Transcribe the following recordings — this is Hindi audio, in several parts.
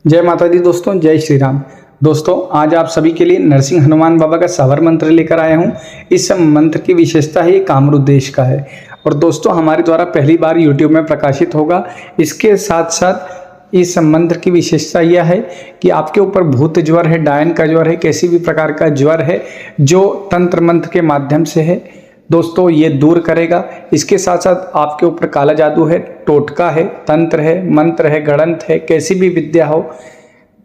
जय माता दी दोस्तों, जय श्री राम। दोस्तों, आज आप सभी के लिए नरसिंह हनुमान बाबा का सावर मंत्र लेकर आया हूँ। इस मंत्र की विशेषता है ये कामरूप का है और दोस्तों हमारे द्वारा पहली बार YouTube में प्रकाशित होगा। इसके साथ साथ इस मंत्र की विशेषता यह है कि आपके ऊपर भूत ज्वर है, डायन का ज्वर है, किसी भी प्रकार का ज्वर है जो तंत्र मंत्र के माध्यम से है दोस्तों ये दूर करेगा। इसके साथ साथ आपके ऊपर काला जादू है, टोटका है, तंत्र है, मंत्र है, गणंत है, कैसी भी विद्या हो,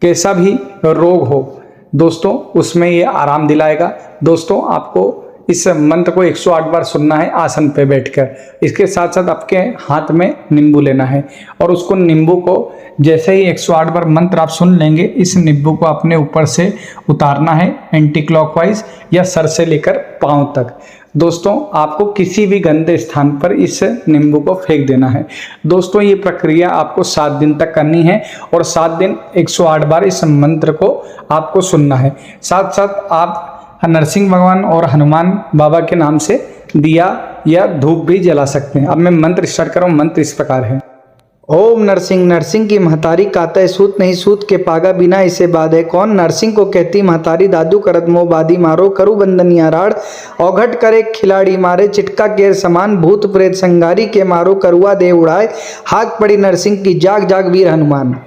कैसा भी रोग हो दोस्तों उसमें ये आराम दिलाएगा। दोस्तों आपको इस मंत्र को 108 बार सुनना है आसन पे बैठकर। इसके साथ साथ आपके हाथ में नींबू लेना है और उसको नींबू को जैसे ही 108 बार मंत्र आप सुन लेंगे, इस नींबू को अपने ऊपर से उतारना है एंटी क्लॉकवाइज या सर से लेकर पांव तक। दोस्तों आपको किसी भी गंदे स्थान पर इस नींबू को फेंक देना है। दोस्तों ये प्रक्रिया आपको 7 दिन तक करनी है और 7 दिन 108 बार इस मंत्र को आपको सुनना है। साथ साथ आप नरसिंह भगवान और हनुमान बाबा के नाम से दिया या धूप भी जला सकते हैं। अब मैं मंत्र स्टार्ट कर रहा हूँ। मंत्र इस प्रकार है। ओम नरसिंह, नरसिंह की महतारी कातय सूत नहीं सूत के पागा बिना इसे बाधे कौन। नरसिंह को कहती महतारी दादू करत मोह बादी मारो करू बंदनिया राड़। औघट करे खिलाड़ी मारे चिटका केर समान भूत प्रेत संगारी के मारो करुआ दे उड़ाए। हाक पड़ी नरसिंह की जाग जाग वीर हनुमान।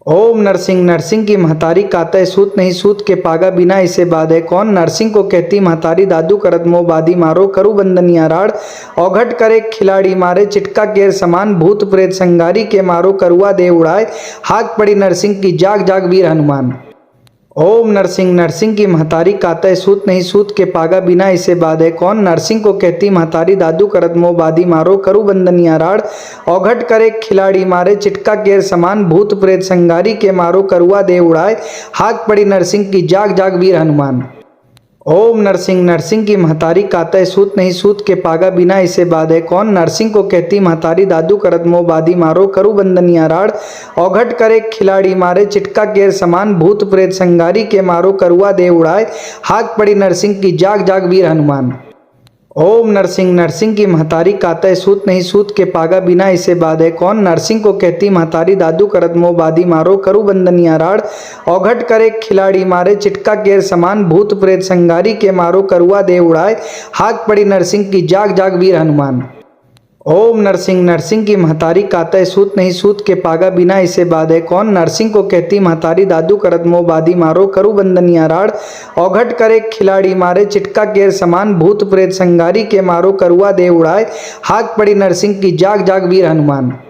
ओम नरसिंह, नरसिंह की महतारी कातय सूत नहीं सूत के पागा बिना इसे बाधे कौन। नरसिंह को कहती महतारी दादू करत मोह बादी मारो करू बंदनिया राड़। औघट करे खिलाड़ी मारे चिटका केर समान भूत प्रेत संगारी के मारो करुआ दे उड़ाए। हाक पड़ी नरसिंह की जाग जाग वीर हनुमान। ओम नरसिंह, नरसिंह की महतारी कातय सूत नहीं सूत के पागा बिना इसे बाधे कौन। नरसिंह को कहती महतारी दादू करत मोह बादी मारो करू बंदनिया राड़। औघट करे खिलाड़ी मारे चिटका केर समान भूत प्रेत संगारी के मारो करुआ दे उड़ाए। हाक पड़ी नरसिंह की जाग जाग वीर हनुमान। ओम नरसिंह, नरसिंह की महतारी कातय सूत नहीं सूत के पागा बिना इसे बाधे कौन। नरसिंह को कहती महतारी दादू करत मोह बादी मारो करू बंदनिया राड़। औघट करे खिलाड़ी मारे चिटका केर समान भूत प्रेत संगारी के मारो करुआ दे उड़ाए। हाक पड़ी नरसिंह की जाग जाग वीर हनुमान। ओम नरसिंह, नरसिंह की महतारी कातय सूत नहीं सूत के पागा बिना इसे बाधे कौन। नरसिंह को कहती महतारी दादू करत मोह बादी मारो करू बंदनिया राड़। औघट करे खिलाड़ी मारे चिटका केर समान भूत प्रेत संगारी के मारो करुआ दे उड़ाए। हाक पड़ी नरसिंह की जाग जाग वीर हनुमान। ओम नरसिंह, नरसिंह की महतारी कातय सूत नहीं सूत के पागा बिना इसे बाधे कौन। नरसिंह को कहती महतारी दादू करत मोह बादी मारो करू बंदनिया राड़। औघट करे खिलाड़ी मारे चिटका केर समान भूत प्रेत संगारी के मारो करुआ दे उड़ाए। हाक पड़ी नरसिंह की जाग जाग वीर हनुमान।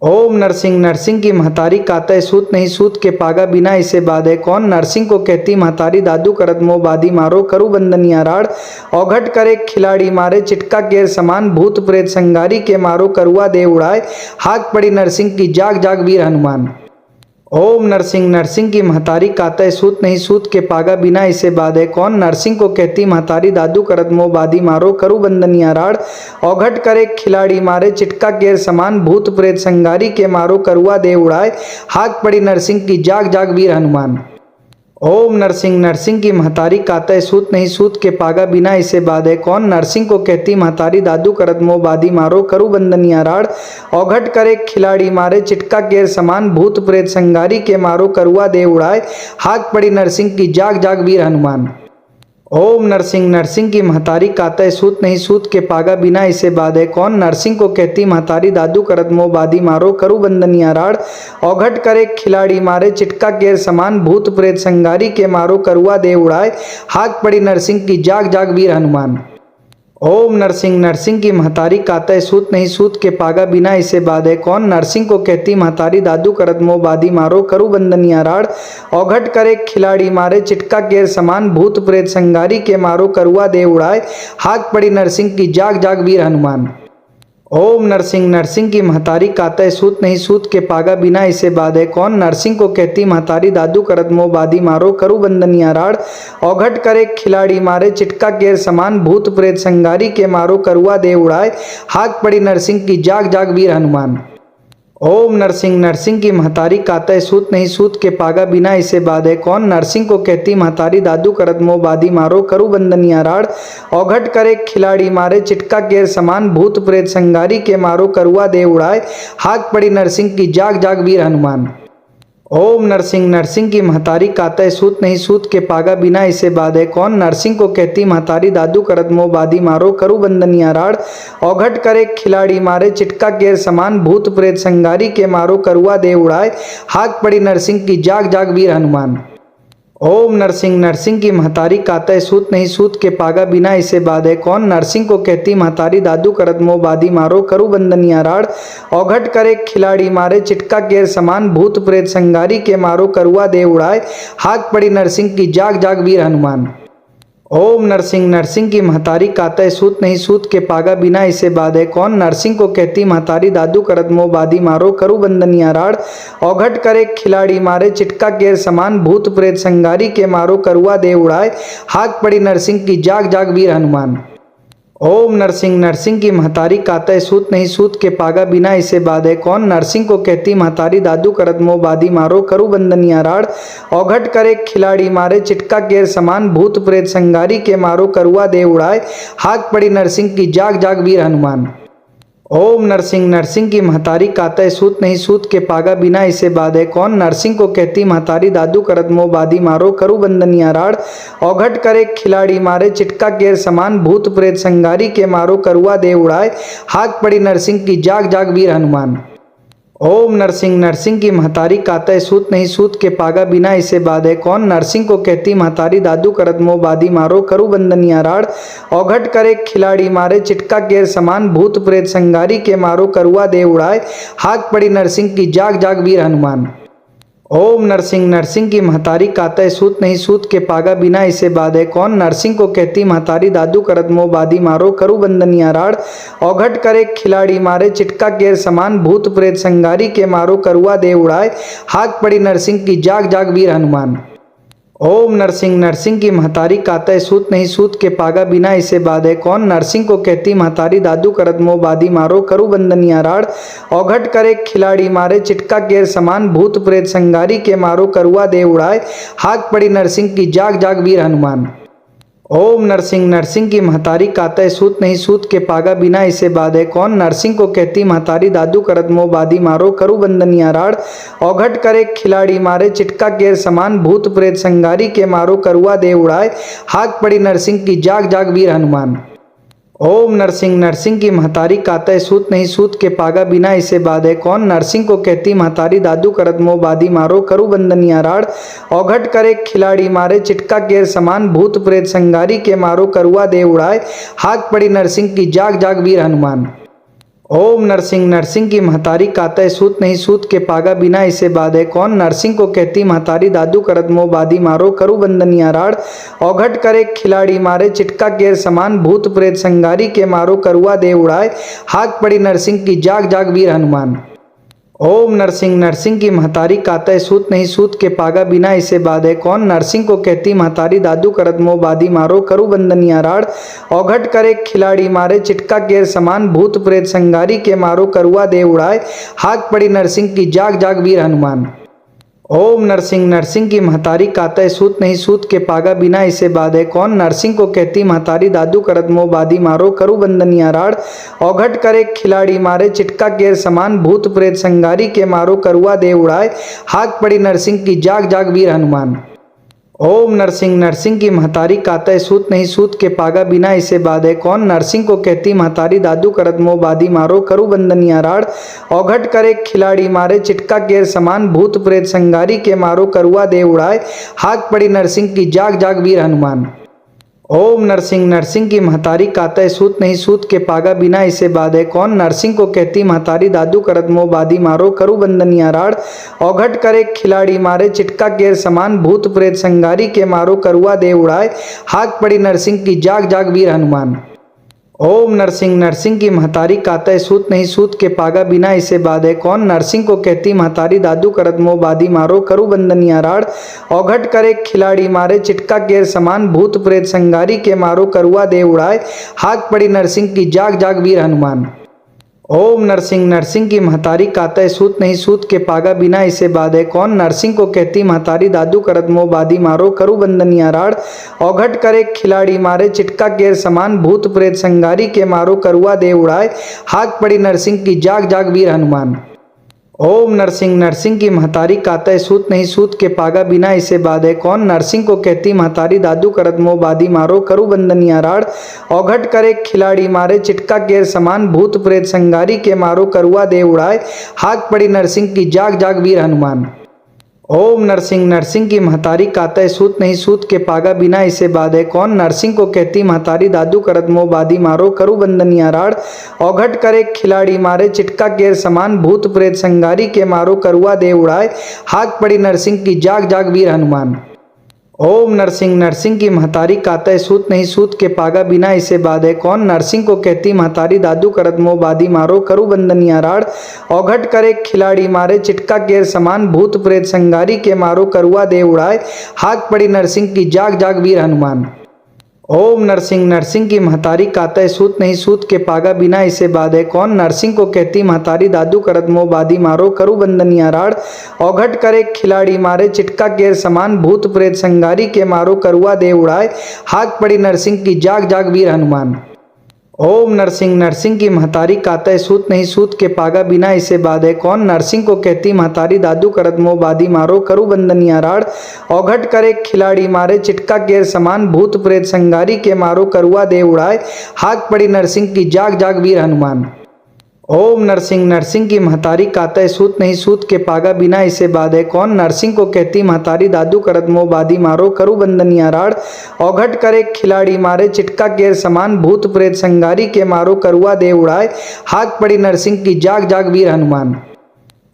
ओम नरसिंह, नरसिंह की महतारी कातय सूत नहीं सूत के पागा बिना इसे बाधे कौन। नरसिंह को कहती महतारी दादू करत मोह बादी मारो करू बंदनिया राड़। औघट करे खिलाड़ी मारे चिटका केर समान भूत प्रेत संगारी के मारो करुआ दे उड़ाए। हाक पड़ी नरसिंह की जाग जाग वीर हनुमान। ओम नरसिंह, नरसिंह की महतारी कातय सूत नहीं सूत के पागा बिना इसे बाधे कौन। नरसिंह को कहती महतारी दादू करत मोह बादी मारो करू बंदनिया राड़। औघट करे खिलाड़ी मारे चिटका केर समान भूत प्रेत संगारी के मारो करुआ दे उड़ाए। हाक पड़ी नरसिंह की जाग जाग वीर हनुमान। ओम नरसिंह, नरसिंह की महतारी कातय सूत नहीं सूत के पागा बिना इसे बाधे कौन। नरसिंह को कहती महतारी दादू करत मोह बादी मारो करू बंदनिया राड़। औघट करे खिलाड़ी मारे चिटका केर समान भूत प्रेत संगारी के मारो करुआ दे उड़ाए। हाक पड़ी नरसिंह की जाग जाग वीर हनुमान। ओम नरसिंह, नरसिंह की महतारी कातय सूत नहीं सूत के पागा बिना इसे बाधे कौन। नरसिंह को कहती महतारी दादू करत मोह बादी मारो करू बंदनिया राड़। औघट करे खिलाड़ी मारे चिटका केर समान भूत प्रेत संगारी के मारो करुआ दे उड़ाए। हाक पड़ी नरसिंह की जाग जाग वीर हनुमान। ओम नरसिंह, नरसिंह की महतारी कातय सूत नहीं सूत के पागा बिना इसे बाधे कौन। नरसिंह को कहती महतारी दादू करत मोह बादी मारो करू बंदनिया राड़। औघट करे खिलाड़ी मारे चिटका केर समान भूत प्रेत संगारी के मारो करुआ दे उड़ाए। हाक पड़ी नरसिंह की जाग जाग वीर हनुमान। ओम नरसिंह, नरसिंह की महतारी कातय सूत नहीं सूत के पागा बिना इसे बाधे कौन। नरसिंह को कहती महतारी दादू करत मोह बादी मारो करू बंदनिया राड़। औघट करे खिलाड़ी मारे चिटका केर समान भूत प्रेत संगारी के मारो करुआ दे उड़ाए। हाक पड़ी नरसिंह की जाग जाग वीर हनुमान। ओम नरसिंह, नरसिंह की महतारी कातय सूत नहीं सूत के पागा बिना इसे बाधे कौन। नरसिंह को कहती महतारी दादू करत मोह बादी मारो करू बंदनिया राड़। औघट करे खिलाड़ी मारे चिटका केर समान भूत प्रेत संगारी के मारो करुआ दे उड़ाए। हाक पड़ी नरसिंह की जाग जाग वीर हनुमान। ओम नरसिंह नरसिंह की महतारी कातय सूत नहीं सूत के पागा बिना इसे बाधे कौन। नरसिंह को कहती महतारी दादू करत मोह बादी मारो करू बंदनिया राड़। औघट करे खिलाड़ी मारे चिटका केर समान भूत प्रेत संगारी के मारो करुआ दे उड़ाए। हाक पड़ी नरसिंह की जाग जाग वीर हनुमान। ओम नरसिंह नरसिंह की महतारी कातय सूत नहीं सूत के पागा बिना इसे बाधे कौन। नरसिंह को कहती महतारी दादू करत मोह बादी मारो करू बंदनिया राड़। औघट करे खिलाड़ी मारे चिटका केर समान भूत प्रेत संगारी के मारो करुआ दे उड़ाए। हाक पड़ी नरसिंह की जाग जाग वीर हनुमान। ओम नरसिंह नरसिंह की महतारी कातय सूत नहीं सूत के पागा बिना इसे बाधे कौन। नरसिंह को कहती महतारी दादू करत मोह बादी मारो करू बंदनिया राड़। औघट करे खिलाड़ी मारे चिटका केर समान भूत प्रेत संगारी के मारो करुआ दे उड़ाए। हाक पड़ी नरसिंह की जाग जाग वीर हनुमान। ओम नरसिंह नरसिंह की महतारी कातय सूत नहीं सूत के पागा बिना इसे बाधे कौन। नरसिंह को कहती महतारी दादू करत मोह बादी मारो करू बंदनिया राड़। औघट करे खिलाड़ी मारे चिटका केर समान भूत प्रेत संगारी के मारो करुआ दे उड़ाए। हाक पड़ी नरसिंह की जाग जाग वीर हनुमान। ओम नरसिंह नरसिंह की महतारी कातय सूत नहीं सूत के पागा बिना इसे बाधे कौन। नरसिंह को कहती महतारी दादू करत मोह बादी मारो करू बंदनिया राड़। औघट करे खिलाड़ी मारे चिटका केर समान भूत प्रेत संगारी के मारो करुआ दे उड़ाए। हाक पड़ी नरसिंह की जाग जाग वीर हनुमान। ओम नरसिंह नरसिंह की महतारी कातय सूत नहीं सूत के पागा बिना इसे बाधे कौन। नरसिंह को कहती महतारी दादू करत मोह बादी मारो करू बंदनिया राड़। औघट करे खिलाड़ी मारे चिटका केर समान भूत प्रेत संगारी के मारो करुआ दे उड़ाए। हाक पड़ी नरसिंह की जाग जाग वीर हनुमान। ओम नरसिंह नरसिंह की महतारी कातय सूत नहीं सूत के पागा बिना इसे बाधे कौन। नरसिंह को कहती महतारी दादू करत मोह बादी मारो करू बंदनिया राड़। औघट करे खिलाड़ी मारे चिटका केर समान भूत प्रेत संगारी के मारो करुआ दे उड़ाए। हाक पड़ी नरसिंह की जाग जाग वीर हनुमान। ओम नरसिंह नरसिंह की महतारी कातय सूत नहीं सूत के पागा बिना इसे बाधे कौन। नरसिंह को कहती महतारी दादू करत मोह बादी मारो करू बंदनिया राड़। औघट करे खिलाड़ी मारे चिटका केर समान भूत प्रेत संगारी के मारो करुआ दे उड़ाए। हाक पड़ी नरसिंह की जाग जाग वीर हनुमान। ओम नरसिंह नरसिंह की महतारी कातय सूत नहीं सूत के पागा बिना इसे बाधे कौन। नरसिंह को कहती महतारी दादू करत मोह बादी मारो करू बंदनिया राड़। औघट करे खिलाड़ी मारे चिटका केर समान भूत प्रेत संगारी के मारो करुआ दे उड़ाए। हाक पड़ी नरसिंह की जाग जाग वीर हनुमान। ओम नरसिंह नरसिंह की महतारी कातय सूत नहीं सूत के पागा बिना इसे बाधे कौन। नरसिंह को कहती महतारी दादू करत मोह बादी मारो करू बंदनिया राड़। औघट करे खिलाड़ी मारे चिटका केर समान भूत प्रेत संगारी के मारो करुआ दे उड़ाए। हाक पड़ी नरसिंह की जाग जाग वीर हनुमान। ओम नरसिंह नरसिंह की महतारी कातय सूत नहीं सूत के पागा बिना इसे बाधे कौन। नरसिंह को कहती महतारी दादू करत मोह बादी मारो करू बंदनिया राड़। औघट करे खिलाड़ी मारे चिटका केर समान भूत प्रेत संगारी के मारो करुआ दे उड़ाए। हाक पड़ी नरसिंह की जाग जाग वीर हनुमान। ओम नरसिंह नरसिंह की महतारी कातय सूत नहीं सूत के पागा बिना इसे बाधे कौन। नरसिंह को कहती महतारी दादू करत मोह बादी मारो करू बंदनिया राड़। औघट करे खिलाड़ी मारे चिटका केर समान भूत प्रेत संगारी के मारो करुआ दे उड़ाए। हाक पड़ी नरसिंह की जाग जाग वीर हनुमान। ओम नरसिंह नरसिंह की महतारी कातय सूत नहीं सूत के पागा बिना इसे बाधे कौन। नरसिंह को कहती महतारी दादू करत मोह बादी मारो करू बंदनिया राड़। औघट करे खिलाड़ी मारे चिटका केर समान भूत प्रेत संगारी के मारो करुआ दे उड़ाए। हाक पड़ी नरसिंह की जाग जाग वीर हनुमान। ओम नरसिंह नरसिंह की महतारी कातय सूत नहीं सूत के पागा बिना इसे बाधे कौन। नरसिंह को कहती महतारी दादू करत मोह बादी मारो करू बंदनिया राड़। औघट करे खिलाड़ी मारे चिटका केर समान भूत प्रेत संगारी के मारो करुआ दे उड़ाए। हाक पड़ी नरसिंह की जाग जाग वीर हनुमान। ओम नरसिंह नरसिंह की महतारी कातय सूत नहीं सूत के पागा बिना इसे बाधे कौन। नरसिंह को कहती महतारी दादू करत मोह बादी मारो करू बंदनिया राड़। औघट करे खिलाड़ी मारे चिटका केर समान भूत प्रेत संगारी के मारो करुआ दे उड़ाए। हाक पड़ी नरसिंह की जाग जाग वीर हनुमान। ओम नरसिंह नरसिंह की महतारी कातय सूत नहीं सूत के पागा बिना इसे बाधे कौन। नरसिंह को कहती महतारी दादू करत मोह बादी मारो करू बंदनिया राड़। औघट करे खिलाड़ी मारे चिटका केर समान भूत प्रेत संगारी के मारो करुआ दे उड़ाए। हाक पड़ी नरसिंह की जाग जाग वीर हनुमान। ओम नरसिंह नरसिंह की महतारी कातय सूत नहीं सूत के पागा बिना इसे बाधे कौन। नरसिंह को कहती महतारी दादू करत मोह बादी मारो करू बंदनिया राड़। औघट करे खिलाड़ी मारे चिटका केर समान भूत प्रेत संगारी के मारो करुआ दे उड़ाए। हाक पड़ी नरसिंह की जाग जाग वीर हनुमान। ओम नरसिंह नरसिंह की महतारी कातय सूत नहीं सूत के पागा बिना इसे बाधे कौन। नरसिंह को कहती महतारी दादू करत मोह बादी मारो करू बंदनिया राड़। औघट करे खिलाड़ी मारे चिटका केर समान भूत प्रेत संगारी के मारो करुआ दे उड़ाए। हाथ पड़ी नरसिंह की जाग जाग वीर हनुमान। ओम नरसिंह नरसिंह की महतारी कातय सूत नहीं सूत के पागा बिना इसे बाधे कौन। नरसिंह को कहती महतारी दादू करत मोह बादी मारो करू बंदनिया राड़। औघट करे खिलाड़ी मारे चिटका केर समान भूत प्रेत संगारी के मारो करुआ दे उड़ाए। हाथ पड़ी नरसिंह की जाग जाग वीर हनुमान। ओम नरसिंह नरसिंह की महतारी कातय सूत नहीं सूत के पागा बिना इसे बाधे कौन। नरसिंह को कहती महतारी दादू करत मोह बादी मारो करू बंदनिया राड़। औघट करे खिलाड़ी मारे चिटका केर समान भूत प्रेत संगारी के मारो करुआ दे उड़ाए। हाथ पड़ी नरसिंह की जाग जाग वीर हनुमान। ओम नरसिंह नरसिंह की महतारी कातय सूत नहीं सूत के पागा बिना इसे बाधे कौन। नरसिंह को कहती महतारी दादू करत मोह बादी मारो करू बंदनिया राड़। औघट करे खिलाड़ी मारे चिटका केर समान भूत प्रेत संगारी के मारो करुआ दे उड़ाए। हाथ पड़ी नरसिंह की जाग जाग वीर हनुमान। ओम नरसिंह नरसिंह की महतारी कातय सूत नहीं सूत के पागा बिना इसे बाधे कौन। नरसिंह को कहती महतारी दादू करत मोह बादी मारो करू बंदनिया राड़। औघट करे खिलाड़ी मारे चिटका केर समान भूत प्रेत संगारी के मारो करुआ दे उड़ाए। हाथ पड़ी नरसिंह की जाग जाग वीर हनुमान। ओम नरसिंह नरसिंह की महतारी कातय सूत नहीं सूत के पागा बिना इसे बाधे कौन। नरसिंह को कहती महतारी दादू करत मोह बादी मारो करू बंदनिया राड़। औघट करे खिलाड़ी मारे चिटका केर समान भूत प्रेत संगारी के मारो करुआ दे उड़ाए। हाथ पड़ी नरसिंह की जाग जाग वीर हनुमान।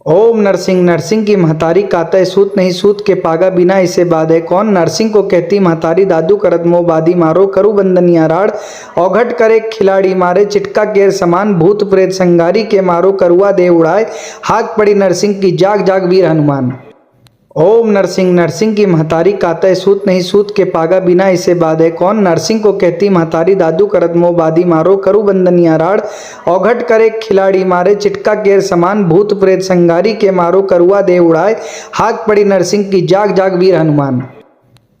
ओम नरसिंह नरसिंह की महतारी कातय सूत नहीं सूत के पागा बिना इसे बाधे कौन। नरसिंह को कहती महतारी दादू करत मोह बादी मारो करू बंदनिया राड़। औघट करे खिलाड़ी मारे चिटका केर समान भूत प्रेत संगारी के मारो करुआ दे उड़ाए। हाथ पड़ी नरसिंह की जाग जाग वीर हनुमान। ओम नरसिंह नरसिंह की महतारी कातय सूत नहीं सूत के पागा बिना इसे बाधे कौन। नरसिंह को कहती महतारी दादू करत मोह बादी मारो करू बंदनिया राड़। औघट करे खिलाड़ी मारे चिटका केर समान भूत प्रेत संगारी के मारो करुआ दे उड़ाए। हाथ पड़ी नरसिंह की जाग जाग वीर हनुमान।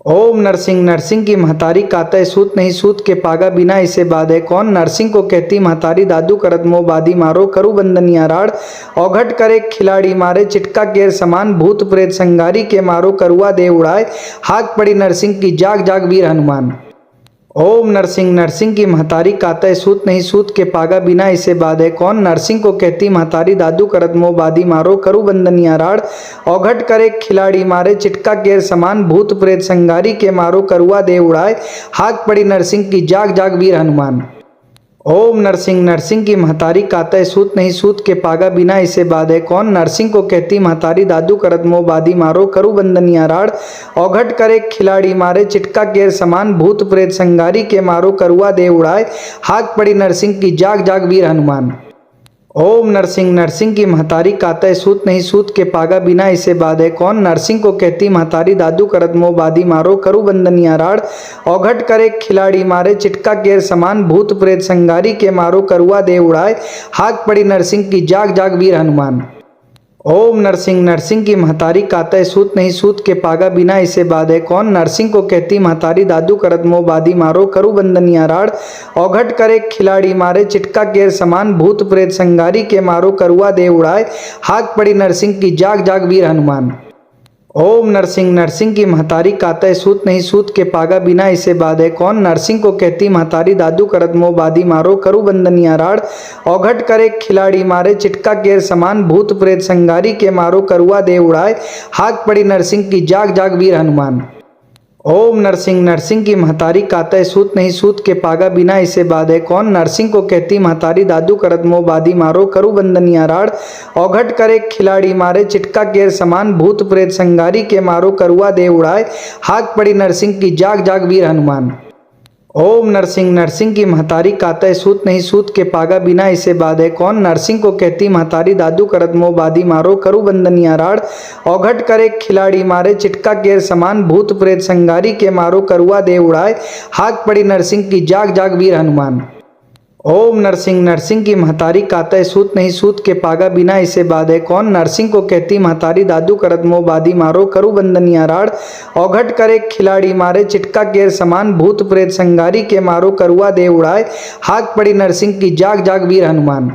ओम नरसिंह नरसिंह की महतारी कातय सूत नहीं सूत के पागा बिना इसे बाधे कौन। नरसिंह को कहती महतारी दादू करत मोह बादी मारो करू बंदनिया राड़। औघट करे खिलाड़ी मारे चिटका केर समान भूत प्रेत संगारी के मारो करुआ दे उड़ाए। हाथ पड़ी नरसिंह की जाग जाग वीर हनुमान। ओम नरसिंह नरसिंह की महतारी कातय सूत नहीं सूत के पागा बिना इसे बाधे कौन। नरसिंह को कहती महतारी दादू करत मोह बादी मारो करू बंदनिया राड़। औघट करे खिलाड़ी मारे चिटका केर समान भूत प्रेत संगारी के मारो करुआ दे उड़ाए। हाथ पड़ी नरसिंह की जाग जाग वीर हनुमान। ओम नरसिंह नरसिंह की महतारी कातय सूत नहीं सूत के पागा बिना इसे बाधे कौन। नरसिंह को कहती महतारी दादू करत मोह बादी मारो करू बंदनिया राड़। औघट करे खिलाड़ी मारे चिटका केर समान भूत प्रेत संगारी के मारो करुआ दे उड़ाए। हाथ पड़ी नरसिंह की जाग जाग वीर हनुमान। ओम नरसिंह नरसिंह की महतारी कातय सूत नहीं सूत के पागा बिना इसे बाधे कौन। नरसिंह को कहती महतारी दादू करत मोह बादी मारो करू बंदनिया राड़। औघट करे खिलाड़ी मारे चिटका केर समान भूत प्रेत संगारी के मारो करुआ दे उड़ाए। हाथ पड़ी नरसिंह की जाग जाग वीर हनुमान। ओम नरसिंह नरसिंह की महतारी कातय सूत नहीं सूत के पागा बिना इसे बाधे कौन। नरसिंह को कहती महतारी दादू करत मोह बादी मारो करू बंदनिया राड़। औघट करे खिलाड़ी मारे चिटका केर समान भूत प्रेत संगारी के मारो करुआ दे उड़ाए। हाथ पड़ी नरसिंह की जाग जाग वीर हनुमान। ओम नरसिंह नरसिंह की महतारी कातय सूत नहीं सूत के पागा बिना इसे बाधे कौन। नरसिंह को कहती महतारी दादू करत मोह बादी मारो करू बंदनिया राड़। औघट करे खिलाड़ी मारे चिटका केर समान भूत प्रेत संगारी के मारो करुआ दे उड़ाए। हाथ पड़ी नरसिंह की जाग जाग वीर हनुमान। ओम नरसिंह नरसिंह की महतारी कातय सूत नहीं सूत के पागा बिना इसे बाधे कौन। नरसिंह को कहती महतारी दादू करत मोह बादी मारो करू बंदनिया राड़। औघट करे खिलाड़ी मारे चिटका केर समान भूत प्रेत संगारी के मारो करुआ दे उड़ाए। हाथ पड़ी नरसिंह की जाग जाग वीर हनुमान। ओम नरसिंह नरसिंह की महतारी कातय सूत नहीं सूत के पागा बिना इसे बाधे कौन। नरसिंह को कहती महतारी दादू करत मोह बादी मारो करू बंदनिया राड़। औघट करे खिलाड़ी मारे चिटका केर समान भूत प्रेत संगारी के मारो करुआ दे उड़ाए। हाथ पड़ी नरसिंह की जाग जाग वीर हनुमान। ओम नरसिंह नरसिंह की महतारी कातय सूत नहीं सूत के पागा बिना इसे बाधे कौन। नरसिंह को कहती महतारी दादू करत मोह बादी मारो करू बंदनिया राड़। औघट करे खिलाड़ी मारे चिटका केर समान भूत प्रेत संगारी के मारो करुआ दे उड़ाए। हाथ पड़ी नरसिंह की जाग जाग वीर हनुमान।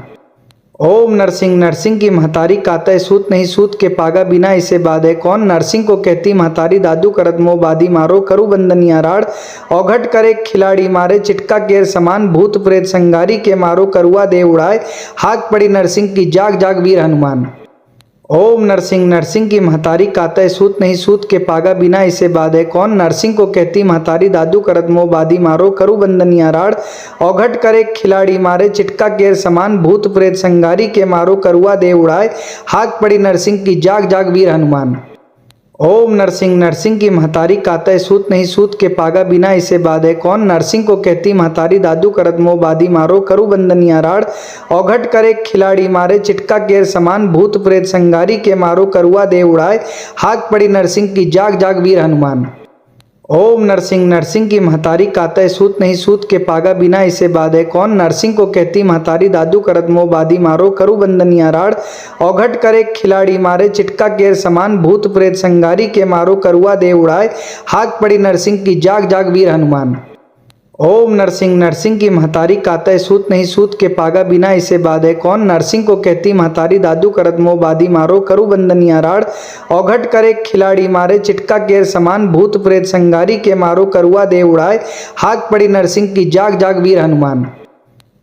ओम नरसिंह नरसिंह की महतारी कातय सूत नहीं सूत के पागा बिना इसे बाधे कौन। नरसिंह को कहती महतारी दादू करत मोह बादी मारो करू बंदनिया राड़। औघट करे खिलाड़ी मारे चिटका केर समान भूत प्रेत संगारी के मारो करुआ दे उड़ाए। हाक पड़ी नरसिंह की जाग जाग वीर हनुमान। ओम नरसिंह नरसिंह की महतारी कातय सूत नहीं सूत के पागा बिना इसे बाधे कौन। नरसिंह को कहती महतारी दादू करत मोह बादी मारो करू बंदनिया राड़। औघट करे खिलाड़ी मारे चिटका केर समान भूत प्रेत संगारी के मारो करुआ दे उड़ाए। हाक पड़ी नरसिंह की जाग जाग वीर हनुमान। ओम नरसिंह नरसिंह की महतारी कातय सूत नहीं सूत के पागा बिना इसे बाधे कौन। नरसिंह को कहती महतारी दादू करत मोह बादी मारो करू बंदनिया राड़। औघट करे खिलाड़ी मारे चिटका केर समान भूत प्रेत संगारी के मारो करुआ दे उड़ाए। हाक पड़ी नरसिंह की जाग जाग वीर हनुमान। ओम नरसिंह नरसिंह की महतारी कातय सूत नहीं सूत के पागा बिना इसे बाधे कौन। नरसिंह को कहती महतारी दादू करत मोह बादी मारो करू बंदनिया राड़। औघट करे खिलाड़ी मारे चिटका केर समान भूत प्रेत संगारी के मारो करुआ दे उड़ाए। हाक पड़ी नरसिंह की जाग जाग वीर हनुमान। ओम नरसिंह नरसिंह की महतारी कातय सूत नहीं सूत के पागा बिना इसे बाधे कौन। नरसिंह को कहती महतारी दादू करत मोह बादी मारो करू बंदनिया राड़। औघट करे खिलाड़ी मारे चिटका केर समान भूत प्रेत संगारी के मारो करुआ दे उड़ाए। हाक पड़ी नरसिंह की जाग जाग वीर हनुमान।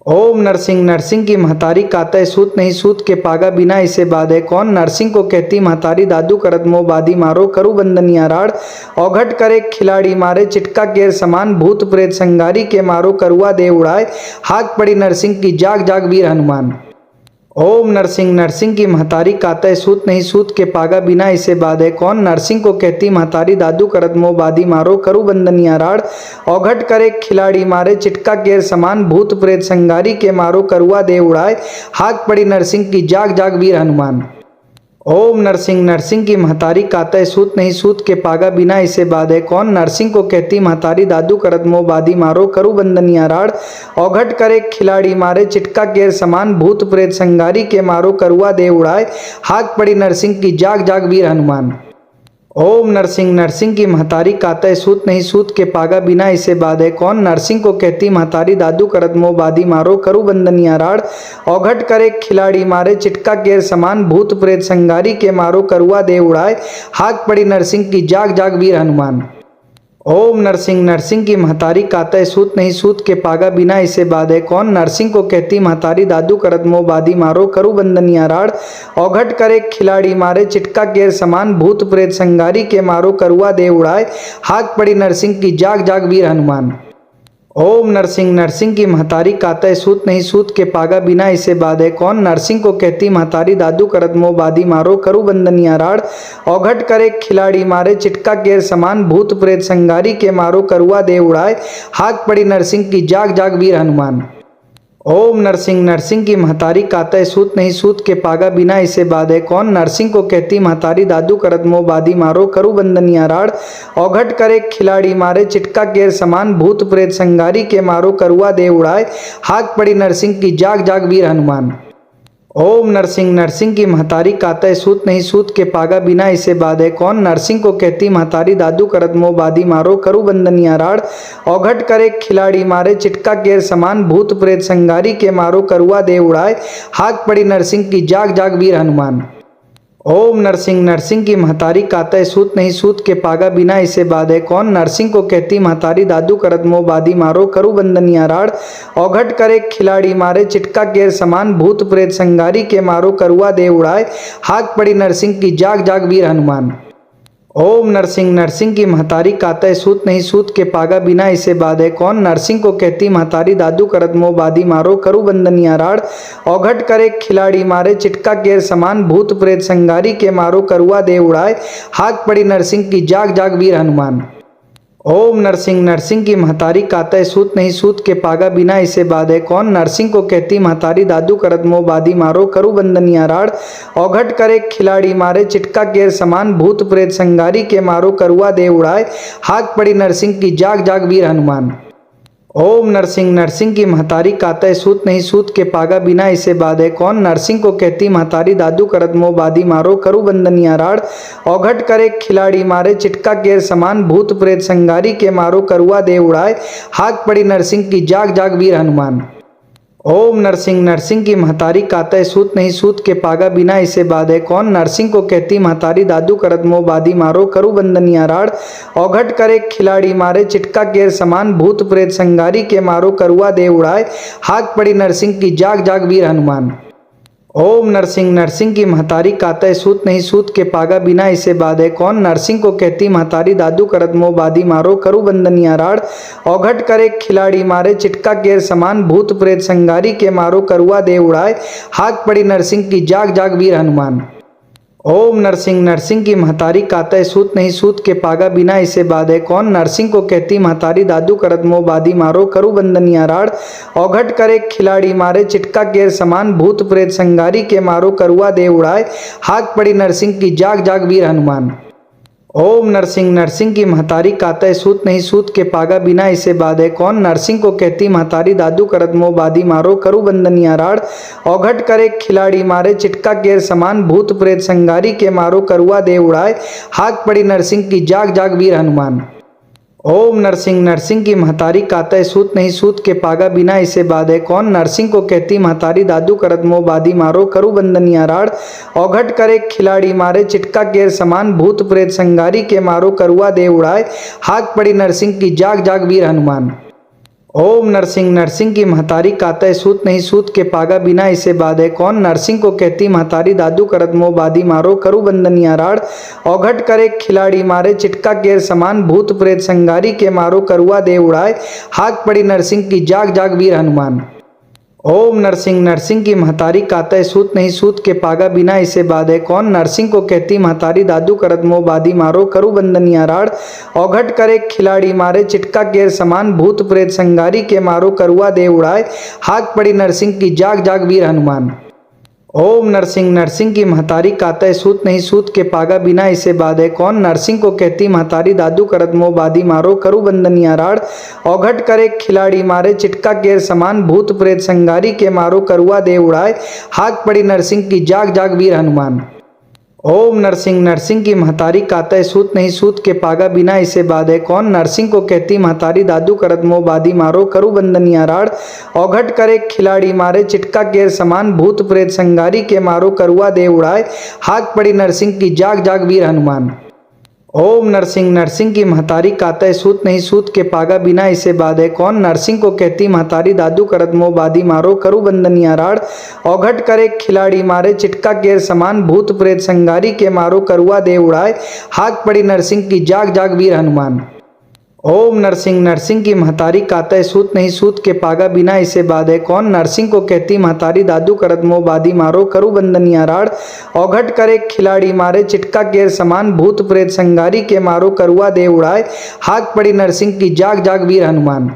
ओम नरसिंह नरसिंह की महतारी कातय सूत नहीं सूत के पागा बिना इसे बाधे कौन। नरसिंह को कहती महतारी दादू करत मोह बादी मारो करू बंदनिया राड़। औघट करे खिलाड़ी मारे चिटका केर समान भूत प्रेत संगारी के मारो करुआ दे उड़ाए। हाक पड़ी नरसिंह की जाग जाग वीर हनुमान। ओम नरसिंह नरसिंह की महतारी कातय सूत नहीं सूत के पागा बिना इसे बाधे कौन। नरसिंह को कहती महतारी दादू करत मोह बादी मारो करू बंदनिया राड़। औघट करे खिलाड़ी मारे चिटका केर समान भूत प्रेत संगारी के मारो करुआ दे उड़ाए। हाक पड़ी नरसिंह की जाग जाग वीर हनुमान। ओम नरसिंह नरसिंह की महतारी कातय सूत नहीं सूत के पागा बिना इसे बाधे कौन। नरसिंह को कहती महतारी दादू करत मोह बादी मारो करू बंदनिया राड़। औघट करे खिलाड़ी मारे चिटका केर समान भूत प्रेत संगारी के मारो करुआ दे उड़ाए। हाक पड़ी नरसिंह की जाग जाग वीर हनुमान। ओम नरसिंह नरसिंह की महतारी कातय सूत नहीं सूत के पागा बिना इसे बाधे कौन। नरसिंह को कहती महतारी दादू करत मोह बादी मारो करू बंदनिया राड़। औघट करे खिलाड़ी मारे चिटका केर समान भूत प्रेत संगारी के मारो करुआ दे उड़ाए। हाक पड़ी नरसिंह की जाग जाग वीर हनुमान। ओम नरसिंह नरसिंह की महतारी कातय सूत नहीं सूत के पागा बिना इसे बाधे कौन। नरसिंह को कहती महतारी दादू करत मोह बादी मारो करू बंदनिया राड़। औघट करे खिलाड़ी मारे चिटका केर समान भूत प्रेत संगारी के मारो करुआ दे उड़ाए। हाक पड़ी नरसिंह की जाग जाग वीर हनुमान। ओम नरसिंह नरसिंह की महतारी कातय सूत नहीं सूत के पागा बिना इसे बाधे कौन। नरसिंह को कहती महतारी दादू करत मोह बादी मारो करू बंदनिया राड़। औघट करे खिलाड़ी मारे चिटका केर समान भूत प्रेत संगारी के मारो करुआ दे उड़ाए। हाक पड़ी नरसिंह की जाग जाग वीर हनुमान। ओम नरसिंह नरसिंह की महतारी कातय सूत नहीं सूत के पागा बिना इसे बाधे कौन। नरसिंह को कहती महतारी दादू करत मोह बादी मारो करू बंदनिया राड़। औघट करे खिलाड़ी मारे चिटका केर समान भूत प्रेत संगारी के मारो करुआ दे उड़ाए। हाक पड़ी नरसिंह की जाग जाग वीर हनुमान। ओम नरसिंह नरसिंह की महतारी कातय सूत नहीं सूत के पागा बिना इसे बाधे कौन। नरसिंह को कहती महतारी दादू करत मोह बादी मारो करू बंदनिया राड़। औघट करे खिलाड़ी मारे चिटका केर समान भूत प्रेत संगारी के मारो करुआ दे उड़ाए। हाक पड़ी नरसिंह की जाग जाग वीर हनुमान। ओम नरसिंह नरसिंह की महतारी कातय सूत नहीं सूत के पागा बिना इसे बाधे कौन। नरसिंह को कहती महतारी दादू करत मोह बादी मारो करू बंदनिया राड़। औघट करे खिलाड़ी मारे चिटका केर समान भूत प्रेत संगारी के मारो करुआ दे उड़ाए। हाक पड़ी नरसिंह की जाग जाग वीर हनुमान। ओम नरसिंह नरसिंह की महतारी कातय सूत नहीं सूत के पागा बिना इसे बाधे कौन। नरसिंह को कहती महतारी दादू करत मोह बादी मारो करू बंदनिया राड़। औघट करे खिलाड़ी मारे चिटका केर समान भूत प्रेत संगारी के मारो करुआ दे उड़ाए। हाक पड़ी नरसिंह की जाग जाग वीर हनुमान। ओम नरसिंह नरसिंह की महतारी कातय सूत नहीं सूत के पागा बिना इसे बाधे कौन। नरसिंह को कहती महतारी दादू करत मोह बादी मारो करू बंदनिया राड़। औघट करे खिलाड़ी मारे चिटका केर समान भूत प्रेत संगारी के मारो करुआ दे उड़ाए। हाक पड़ी नरसिंह की जाग जाग वीर हनुमान। ओम नरसिंह नरसिंह की महतारी कातय सूत नहीं सूत के पागा बिना इसे बाधे कौन। नरसिंह को कहती महतारी दादू करत मोह बादी मारो करू बंदनिया राड़। औघट करे खिलाड़ी मारे चिटका केर समान भूत प्रेत संगारी के मारो करुआ दे उड़ाए। हाक पड़ी नरसिंह की जाग जाग वीर हनुमान। ओम नरसिंह नरसिंह की महतारी कातय सूत नहीं सूत के पागा बिना इसे बाधे कौन। नरसिंह को कहती महतारी दादू करत मोह बादी मारो करू बंदनिया राड़। औघट करे खिलाड़ी मारे चिटका केर समान भूत प्रेत संगारी के मारो करुआ दे उड़ाए। हाक पड़ी नरसिंह की जाग जाग वीर हनुमान। ओम नरसिंह नरसिंह की महतारी कातय सूत नहीं सूत के पागा बिना इसे बाधे कौन। नरसिंह को कहती महतारी दादू करत मोह बादी मारो करू बंदनिया राड़। औघट करे खिलाड़ी मारे चिटका केर समान भूत प्रेत संगारी के मारो करुआ दे उड़ाए। हाक पड़ी नरसिंह की जाग जाग वीर हनुमान। ओम नरसिंह नरसिंह की महतारी कातय सूत नहीं सूत के पागा बिना इसे बाधे कौन। नरसिंह को कहती महतारी दादू करत मोह बादी मारो करू बंदनिया राड़। औघट करे खिलाड़ी मारे चिटका केर समान भूत प्रेत संगारी के मारो करुआ दे उड़ाए। हाक पड़ी नरसिंह की जाग जाग वीर हनुमान। ओम नरसिंह नरसिंह की महतारी कातय सूत नहीं सूत के पागा बिना इसे बाधे कौन। नरसिंह को कहती महतारी दादू करत मोह बादी मारो करू बंदनिया राड़। औघट करे खिलाड़ी मारे चिटका केर समान भूत प्रेत संगारी के मारो करुआ दे उड़ाए। हाक पड़ी नरसिंह की जाग जाग वीर हनुमान। ओम नरसिंह नरसिंह की महतारी कातय सूत नहीं सूत के पागा बिना इसे बाधे कौन। नरसिंह को कहती महतारी दादू करत मोह बादी मारो करू बंदनिया राड़। औघट करे खिलाड़ी मारे चिटका केर समान भूत प्रेत संगारी के मारो करुआ दे उड़ाए। हाक पड़ी नरसिंह की जाग जाग वीर हनुमान। ओम नरसिंह नरसिंह की महतारी कातय सूत नहीं सूत के पागा बिना इसे बाधे कौन। नरसिंह को कहती महतारी दादू करत मोह बादी मारो करू बंदनिया राड़। औघट करे खिलाड़ी मारे चिटका केर समान भूत प्रेत संगारी के मारो करुआ दे उड़ाए। हाक पड़ी नरसिंह की जाग जाग वीर हनुमान। ओम नरसिंह नरसिंह की महतारी कातय सूत नहीं सूत के पागा बिना इसे बाधे कौन। नरसिंह को कहती महतारी दादू करत मोह बादी मारो करू बंदनिया राड़। औघट करे खिलाड़ी मारे चिटका केर समान भूत प्रेत संगारी के मारो करुआ दे उड़ाए। हाक पड़ी नरसिंह की जाग जाग वीर हनुमान। ओम नरसिंह नरसिंह की महतारी कातय सूत नहीं सूत के पागा बिना इसे बाधे कौन। नरसिंह को कहती महतारी दादू करत मोह बादी मारो करू बंदनिया राड़। औघट करे खिलाड़ी मारे चिटका केर समान भूत प्रेत संगारी के मारो करुआ दे उड़ाए। हाक पड़ी नरसिंह की जाग जाग वीर हनुमान। ओम नरसिंह नरसिंह की महतारी कातय सूत नहीं सूत के पागा बिना इसे बाधे कौन। नरसिंह को कहती महतारी दादू करत मोह बादी मारो करू बंदनिया राड़। औघट करे खिलाड़ी मारे चिटका केर समान भूत प्रेत संगारी के मारो करुआ दे उड़ाए। हाक पड़ी नरसिंह की जाग जाग वीर हनुमान। ओम नरसिंह नरसिंह की महतारी कातय सूत नहीं सूत के पागा बिना इसे बाधे कौन। नरसिंह को कहती महतारी दादू करत मोह बादी मारो करू बंदनिया राड़। औघट करे खिलाड़ी मारे चिटका केर समान भूत प्रेत संगारी के मारो करुआ दे उड़ाए। हाक पड़ी नरसिंह की जाग जाग वीर हनुमान। ओम नरसिंह नरसिंह की महतारी कातय सूत नहीं सूत के पागा बिना इसे बाधे कौन। नरसिंह को कहती महतारी दादू करत मोह बादी मारो करू बंदनिया राड़। औघट करे खिलाड़ी मारे चिटका केर समान भूत प्रेत संगारी के मारो करुआ दे उड़ाए। हाक पड़ी नरसिंह की जाग जाग वीर हनुमान।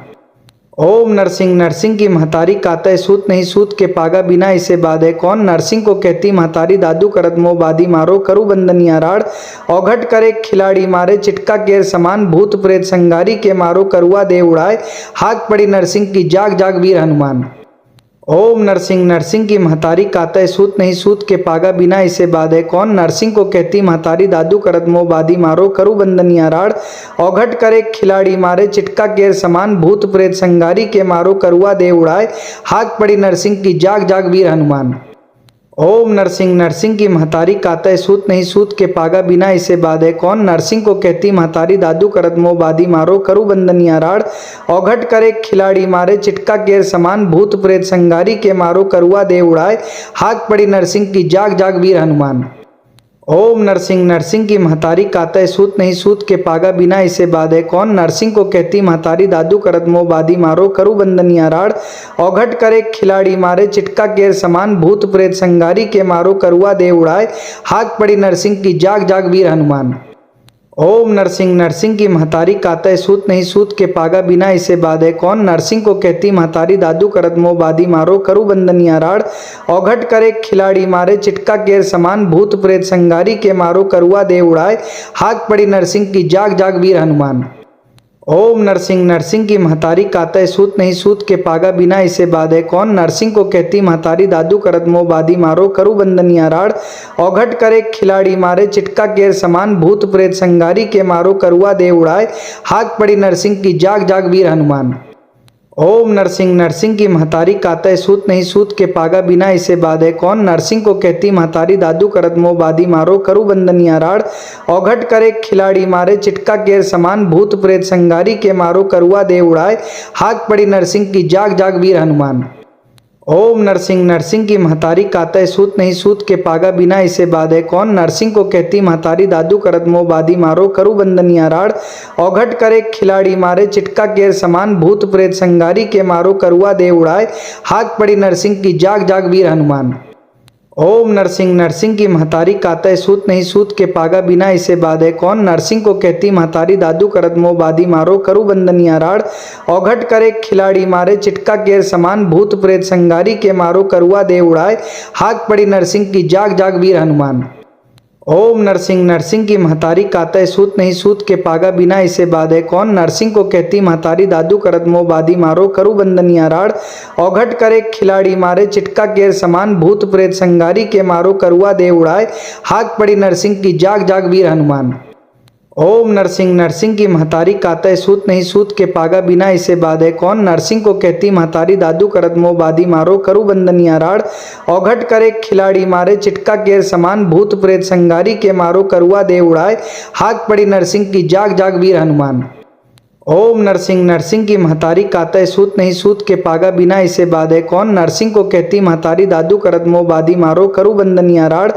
ओम नरसिंह नरसिंह की महतारी कातय सूत नहीं सूत के पागा बिना इसे बाधे कौन। नरसिंह को कहती महतारी दादू करत मोह बादी मारो करू बंदनिया राड़। औघट करे खिलाड़ी मारे चिटका केर समान भूत प्रेत संगारी के मारो करुआ दे उड़ाए। हाक पड़ी नरसिंह की जाग जाग वीर हनुमान। ओम नरसिंह नरसिंह की महतारी कातय सूत नहीं सूत के पागा बिना इसे बाधे कौन। नरसिंह को कहती महतारी दादू करत मोह बादी मारो करू बंदनिया राड़। औघट करे खिलाड़ी मारे चिटका केर समान भूत प्रेत संगारी के मारो करुआ दे उड़ाए। हाक पड़ी नरसिंह की जाग जाग वीर हनुमान। ओम नरसिंह नरसिंह की महतारी कातय सूत नहीं सूत के पागा बिना इसे बाधे कौन। नरसिंह को कहती महतारी दादू करत मोह बादी मारो करू बंदनिया राड़। औघट करे खिलाड़ी मारे चिटका केर समान भूत प्रेत संगारी के मारो करुआ दे उड़ाए। हाक पड़ी नरसिंह की जाग जाग वीर हनुमान। ओम नरसिंह नरसिंह की महतारी कातय सूत नहीं सूत के पागा बिना इसे बाधे कौन। नरसिंह को कहती महतारी दादू करत मोह बादी मारो करू बंदनिया राड़। औघट करे खिलाड़ी मारे चिटका केर समान भूत प्रेत संगारी के मारो करुआ दे उड़ाए। हाक पड़ी नरसिंह की जाग जाग वीर हनुमान। ओम नरसिंह नरसिंह की महतारी कातय सूत नहीं सूत के पागा बिना इसे बाधे कौन। नरसिंह को कहती महतारी दादू करत मोह बादी मारो करू बंदनिया राड़। औघट करे खिलाड़ी मारे चिटका केर समान भूत प्रेत संगारी के मारो करुआ दे उड़ाए। हाक पड़ी नरसिंह की जाग जाग वीर हनुमान। ओम नरसिंह नरसिंह की महतारी कातय सूत नहीं सूत के पागा बिना इसे बाधे कौन। नरसिंह को कहती महतारी दादू करत मोह बादी मारो करू बंदनिया राड़। औघट करे खिलाड़ी मारे चिटका केर समान भूत प्रेत संगारी के मारो करुआ दे उड़ाए। हाक पड़ी नरसिंह की जाग जाग वीर हनुमान। ओम नरसिंह नरसिंह की महतारी कातय सूत नहीं सूत के पागा बिना इसे बाधे कौन। नरसिंह को कहती महतारी दादू करत मोह बादी मारो करू बंदनिया राड़। औघट करे खिलाड़ी मारे चिटका केर समान भूत प्रेत संगारी के मारो करुआ दे उड़ाए। हाक पड़ी नरसिंह की जाग जाग वीर हनुमान। ओम नरसिंह नरसिंह की महतारी कातय सूत नहीं सूत के पागा बिना इसे बाधे कौन। नरसिंह को कहती महतारी दादू करत मोह बादी मारो करू बंदनिया राड़। औघट करे खिलाड़ी मारे चिटका केर समान भूत प्रेत संगारी के मारो करुआ दे उड़ाए। हाक पड़ी नरसिंह की जाग जाग वीर हनुमान। ओम नरसिंह नरसिंह की महतारी कातय सूत नहीं सूत के पागा बिना इसे बाधे कौन। नरसिंह को कहती महतारी दादू करत मोह बादी मारो करू बंदनिया राड़। औघट करे खिलाड़ी मारे चिटका केर समान भूत प्रेत संगारी के मारो करुआ दे उड़ाए। हाक पड़ी नरसिंह की जाग जाग वीर हनुमान। ओम नरसिंह नरसिंह की महतारी कातय सूत नहीं सूत के पागा बिना इसे बाधे कौन। नरसिंह को कहती महतारी दादू करत मोह बादी मारो करू बंदनिया राड़। औघट करे खिलाड़ी मारे चिटका केर समान भूत प्रेत संगारी के मारो करुआ दे उड़ाए। हाक पड़ी नरसिंह की जाग जाग वीर हनुमान। ओम नरसिंह नरसिंह की महतारी कातय सूत नहीं सूत के पागा बिना इसे बाधे कौन। नरसिंह को कहती महतारी दादू करत मोह बादी मारो करू बंदनिया राड़। औघट करे खिलाड़ी मारे चिटका केर समान भूत प्रेत संगारी के मारो करुआ दे उड़ाए। हाक पड़ी नरसिंह की जाग जाग वीर हनुमान। ओम नरसिंह नरसिंह की महतारी कातय सूत नहीं सूत के पागा बिना इसे बाधे कौन। नरसिंह को कहती महतारी दादू करत मोह बादी मारो करू बंदनिया राड़।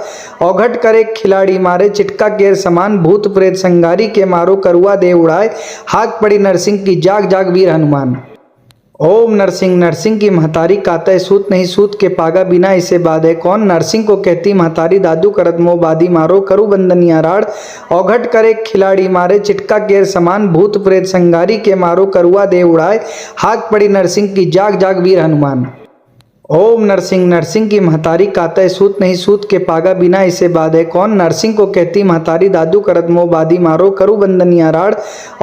औघट करे खिलाड़ी मारे चिटका केर समान भूत प्रेत संगारी के मारो करुआ दे उड़ाए। हाक पड़ी नरसिंह की जाग जाग वीर हनुमान। ओम नरसिंह नरसिंह की महतारी कातय सूत नहीं सूत के पागा बिना इसे बाधे कौन। नरसिंह को कहती महतारी दादू करत मोह बादी मारो करू बंदनिया राड़। औघट करे खिलाड़ी मारे चिटका केर समान भूत प्रेत संगारी के मारो करुआ दे उड़ाए। हाक पड़ी नरसिंह की जाग जाग वीर हनुमान। ओम नरसिंह नरसिंह की महतारी कातय सूत नहीं सूत के पागा बिना इसे बाधे कौन। नरसिंह को कहती महतारी दादू करत मोह बादी मारो करू बंदनिया राड़।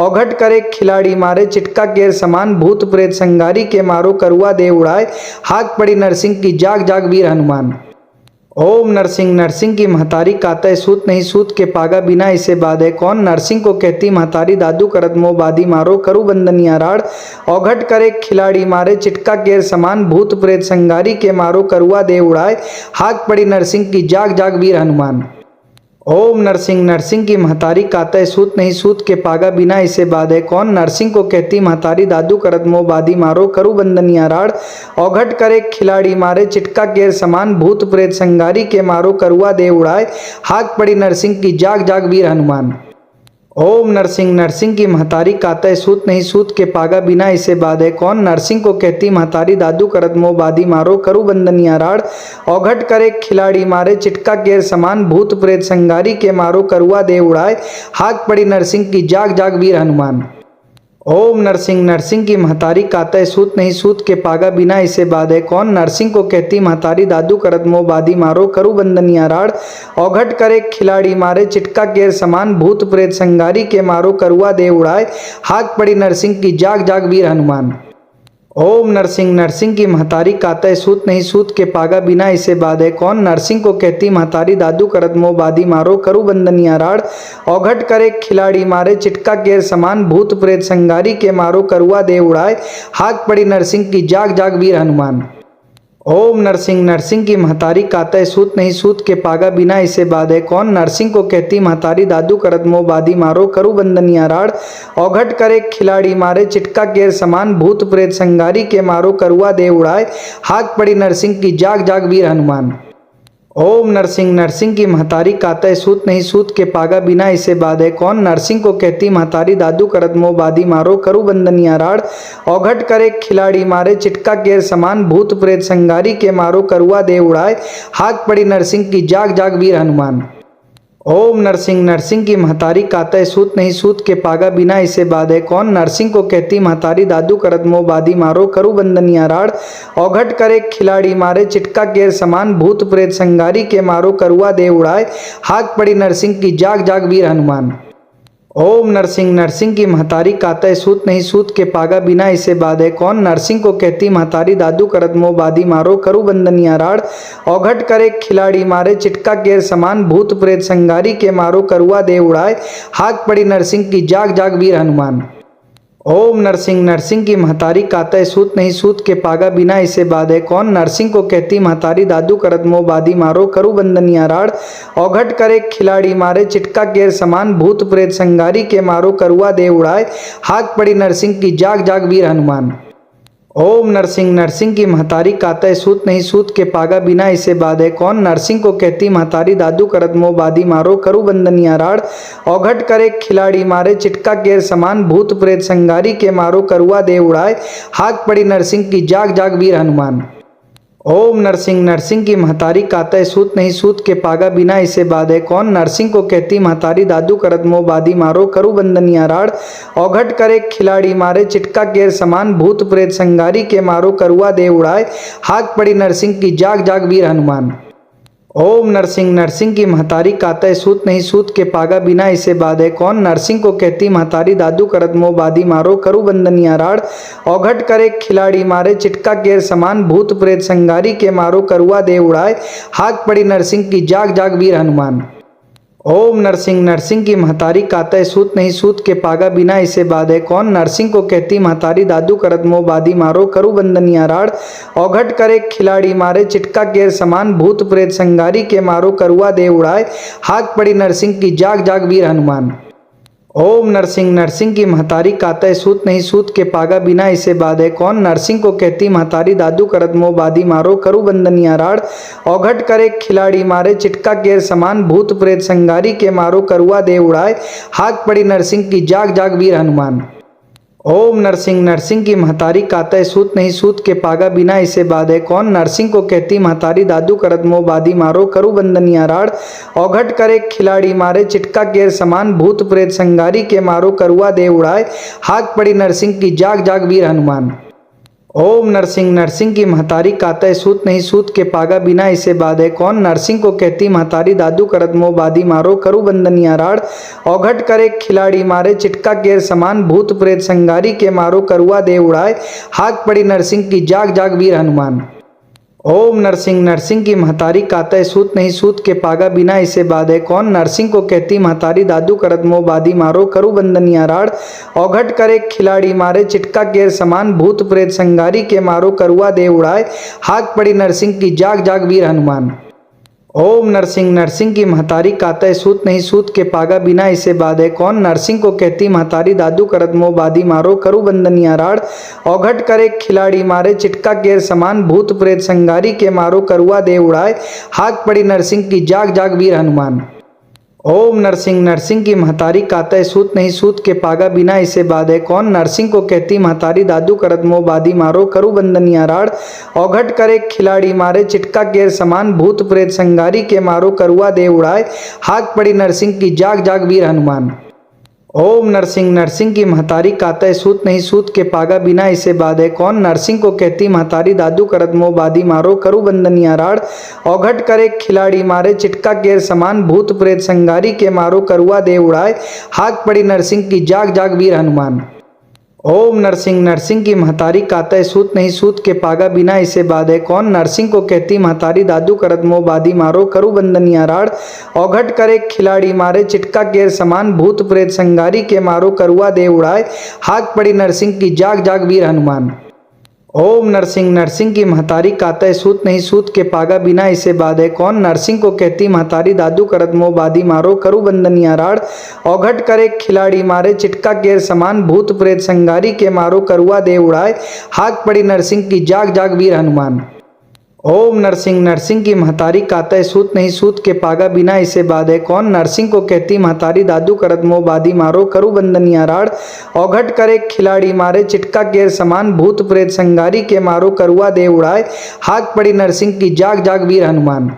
औघट करे खिलाड़ी मारे चिटका केर समान भूत प्रेत संगारी के मारो करुआ दे उड़ाए। हाक पड़ी नरसिंह की जाग जाग वीर हनुमान। ओम नरसिंह नरसिंह की महतारी कातय सूत नहीं सूत के पागा बिना इसे बाधे कौन। नरसिंह को कहती महतारी दादू करत मोह बादी मारो करू बंदनिया राड़। औघट करे खिलाड़ी मारे चिटका केर समान भूत प्रेत संगारी के मारो करुआ दे उड़ाए। हाक पड़ी नरसिंह की जाग जाग वीर हनुमान। ओम नरसिंह नरसिंह की महतारी कातय सूत नहीं सूत के पागा बिना इसे बाधे कौन। नरसिंह को कहती महतारी दादू करत मोह बादी मारो करू बंदनिया राड़। औघट करे खिलाड़ी मारे चिटका केर समान भूत प्रेत संगारी के मारो करुआ दे उड़ाए। हाक पड़ी नरसिंह की जाग जाग वीर हनुमान। ओम नरसिंह नरसिंह की महतारी कातय सूत नहीं सूत के पागा बिना इसे बाधे कौन। नरसिंह को कहती महतारी दादू करत मोह बादी मारो करू बंदनिया राड़। औघट करे खिलाड़ी मारे चिटका केर समान भूत प्रेत संगारी के मारो करुआ दे उड़ाए। हाक पड़ी नरसिंह की जाग जाग वीर हनुमान। ओम नरसिंह नरसिंह की महतारी कातय सूत नहीं सूत के पागा बिना इसे बाधे कौन। नरसिंह को कहती महतारी दादू करत मोह बादी मारो करू बंदनिया राड़। औघट करे खिलाड़ी मारे चिटका केर समान भूत प्रेत संगारी के मारो करुआ दे उड़ाए। हाक पड़ी नरसिंह की जाग जाग वीर हनुमान। ओम नरसिंह नरसिंह की महतारी कातय सूत नहीं सूत के पागा बिना इसे बाधे कौन। नरसिंह को कहती महतारी दादू करत मोह बादी मारो करू बंदनिया राड़। औघट करे खिलाड़ी मारे चिटका केर समान भूत प्रेत संगारी के मारो करुआ दे उड़ाए। हाक पड़ी नरसिंह की जाग जाग वीर हनुमान। ओम नरसिंह नरसिंह की महतारी कातय सूत नहीं सूत के पागा बिना इसे बाधे कौन। नरसिंह को कहती महतारी दादू करत मोह बादी मारो करू बंदनिया राड़। औघट करे खिलाड़ी मारे चिटका केर समान भूत प्रेत संगारी के मारो करुआ दे उड़ाए। हाक पड़ी नरसिंह की जाग जाग वीर हनुमान। ओम नरसिंह नरसिंह की महतारी कातय सूत नहीं सूत के पागा बिना इसे बाधे कौन। नरसिंह को कहती महतारी दादू करत मोह बादी मारो करू बंदनिया राड़। औघट करे खिलाड़ी मारे चिटका केर समान भूत प्रेत संगारी के मारो करुआ दे उड़ाए। हाक पड़ी नरसिंह की जाग जाग वीर हनुमान। ओम नरसिंह नरसिंह की महतारी कातय सूत नहीं सूत के पागा बिना इसे बाधे कौन। नरसिंह को कहती महतारी दादू करत मोह बादी मारो करू बंदनिया राड़। औघट करे खिलाड़ी मारे चिटका केर समान भूत प्रेत संगारी के मारो करुआ दे उड़ाए। हाक पड़ी नरसिंह की जाग जाग वीर हनुमान। ओम नरसिंह नरसिंह की महतारी कातय सूत नहीं सूत के पागा बिना इसे बाधे कौन। नरसिंह को कहती महतारी दादू करत मोह बादी मारो करू बंदनिया राड़। औघट करे खिलाड़ी मारे चिटका केर समान भूत प्रेत संगारी के मारो करुआ दे उड़ाए। हाक पड़ी नरसिंह की जाग जाग वीर हनुमान। ओम नरसिंह नरसिंह की महतारी कातय सूत नहीं सूत के पागा बिना इसे बाधे कौन। नरसिंह को कहती महतारी दादू करत मोह बादी मारो करू बंदनिया राड़। औघट करे खिलाड़ी मारे चिटका गेर समान भूत प्रेत संगारी के मारो करुआ दे उड़ाए। हाक पड़ी नरसिंह की जाग जाग वीर हनुमान। ओम नरसिंह नरसिंह की महतारी कातय सूत नहीं सूत के पागा बिना इसे बाधे कौन। नरसिंह को कहती महतारी दादू करत मोह बादी मारो करू बंदनिया राड़। औघट करे खिलाड़ी मारे चिटका गेर समान भूत प्रेत संगारी के मारो करुआ दे उड़ाए। हाक पड़ी नरसिंह की जाग जाग वीर हनुमान। ओम नरसिंह नरसिंह की महतारी कातय सूत नहीं सूत के पागा बिना इसे बाधे कौन। नरसिंह को कहती महतारी दादू करत मोह बादी मारो करू बंदनिया राड़। औघट करे खिलाड़ी मारे चिटका गेर समान भूत प्रेत संगारी के मारो करुआ दे उड़ाए। हाक पड़ी नरसिंह की जाग जाग वीर हनुमान। ओम नरसिंह नरसिंह की महतारी कातय सूत नहीं सूत के पागा बिना इसे बाधे कौन। नरसिंह को कहती महतारी दादू करत मोह बादी मारो करू बंदनिया राड़। औघट करे खिलाड़ी मारे चिटका गेर समान भूत प्रेत संगारी के मारो करुआ दे उड़ाए। हाक पड़ी नरसिंह की जाग जाग वीर हनुमान। ओम नरसिंह नरसिंह की महतारी कातय सूत नहीं सूत के पागा बिना इसे बाधे कौन। नरसिंह को कहती महतारी दादू करत मोह बादी मारो करू बंदनिया राड़। औघट करे खिलाड़ी मारे चिटका गेर समान भूत प्रेत संगारी के मारो करुआ दे उड़ाए। हाक पड़ी नरसिंह की जाग जाग वीर हनुमान। ओम नरसिंह नरसिंह की महतारी कातय सूत नहीं सूत के पागा बिना इसे बाधे कौन। नरसिंह को कहती महतारी दादू करत मोह बादी मारो करू बंदनिया राड़। औघट करे खिलाड़ी मारे चिटका गेर समान भूत प्रेत संगारी के मारो करुआ दे उड़ाए। हाक पड़ी नरसिंह की जाग जाग वीर हनुमान। ओम नरसिंह नरसिंह की महतारी कातय सूत नहीं सूत के पागा बिना इसे बाधे कौन। नरसिंह को कहती महतारी दादू करत मोह बादी मारो करू बंदनिया राड़। औघट करे खिलाड़ी मारे चिटका गेर समान भूत प्रेत संगारी के मारो करुआ दे उड़ाए। हाक पड़ी नरसिंह की जाग जाग वीर हनुमान। ओम नरसिंह नरसिंह की महतारी कातय सूत नहीं सूत के पागा बिना इसे बाधे कौन। नरसिंह को कहती महतारी दादू करत मोह बादी मारो करू बंदनिया राड़। औघट करे खिलाड़ी मारे चिटका गेर समान भूत प्रेत संगारी के मारो करुआ दे उड़ाए। हाक पड़ी नरसिंह की जाग जाग वीर हनुमान। ओम नरसिंह नरसिंह की महतारी कातय सूत नहीं सूत के पागा बिना इसे बाधे कौन। नरसिंह को कहती महतारी दादू करत मोह बादी मारो करू बंदनिया राड़। औघट करे खिलाड़ी मारे चिटका गेर समान भूत प्रेत संगारी के मारो करुआ दे उड़ाए। हाक पड़ी नरसिंह की जाग जाग वीर हनुमान। ओम नरसिंह नरसिंह की महतारी कातय सूत नहीं सूत के पागा बिना इसे बाधे कौन। नरसिंह को कहती महतारी दादू करत मोह बादी मारो करू बंदनिया राड़। औघट करे खिलाड़ी मारे चिटका गेर समान भूत प्रेत संगारी के मारो करुआ दे उड़ाए। हाक पड़ी नरसिंह की जाग जाग वीर हनुमान। ओम नरसिंह नरसिंह की महतारी कातय सूत नहीं सूत के पागा बिना इसे बाधे कौन। नरसिंह को कहती महतारी दादू करत मोह बादी मारो करू बंदनिया राड़। औघट करे खिलाड़ी मारे चिटका गेर समान भूत प्रेत संगारी के मारो करुआ दे उड़ाए। हाक पड़ी नरसिंह की जाग जाग वीर हनुमान। ओम नरसिंह नरसिंह की महतारी कातय सूत नहीं सूत के पागा बिना इसे बाधे कौन। नरसिंह को कहती महतारी दादू करत मोह बादी मारो करू बंदनिया राड़। औघट करे खिलाड़ी मारे चिटका गेर समान भूत प्रेत संगारी के मारो करुआ दे उड़ाए। हाक पड़ी नरसिंह की जाग जाग वीर हनुमान। ओम नरसिंह नरसिंह की महतारी कातय सूत नहीं सूत के पागा बिना इसे बाधे कौन। नरसिंह को कहती महतारी दादू करत मोह बादी मारो करू बंदनिया राड़। औघट करे खिलाड़ी मारे चिटका गेर समान भूत प्रेत संगारी के मारो करुआ दे उड़ाए। हाक पड़ी नरसिंह की जाग जाग वीर हनुमान। ओम नरसिंह नरसिंह की महतारी कातय सूत नहीं सूत के पागा बिना इसे बाधे कौन। नरसिंह को कहती महतारी दादू करत मोह बादी मारो करू बंदनिया राड़। औघट करे खिलाड़ी मारे चिटका गेर समान भूत प्रेत संगारी के मारो करुआ दे उड़ाए। हाक पड़ी नरसिंह की जाग जाग वीर हनुमान। ओम नरसिंह नरसिंह की महतारी कातय सूत नहीं सूत के पागा बिना इसे बाधे कौन। नरसिंह को कहती महतारी दादू करत मोह बादी मारो करू बंदनिया राड़। औघट करे खिलाड़ी मारे चिटका गेर समान भूत प्रेत संगारी के मारो करुआ दे उड़ाए। हाक पड़ी नरसिंह की जाग जाग वीर हनुमान।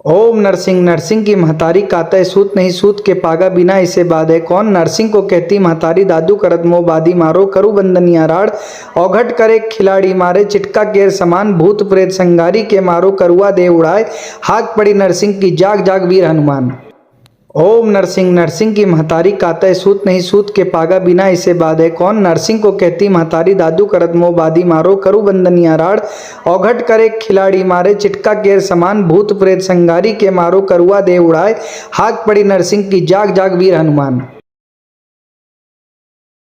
ओम नरसिंह नरसिंह की महतारी कातय सूत नहीं सूत के पागा बिना इसे बाधे कौन। नरसिंह को कहती महतारी दादू करत मोह बादी मारो करू बंदनिया राड़। औघट करे खिलाड़ी मारे चिटका गेर समान भूत प्रेत संगारी के मारो करुआ दे उड़ाए। हाक पड़ी नरसिंह की जाग जाग वीर हनुमान। ओम नरसिंह नरसिंह की महतारी कातय सूत नहीं सूत के पागा बिना इसे बाधे कौन। नरसिंह को कहती महतारी दादू करत मोह बादी मारो करू बंदनिया राड़। औघट करे खिलाड़ी मारे चिटका गेर समान भूत प्रेत संगारी के मारो करुआ दे उड़ाए। हाक पड़ी नरसिंह की जाग जाग वीर हनुमान।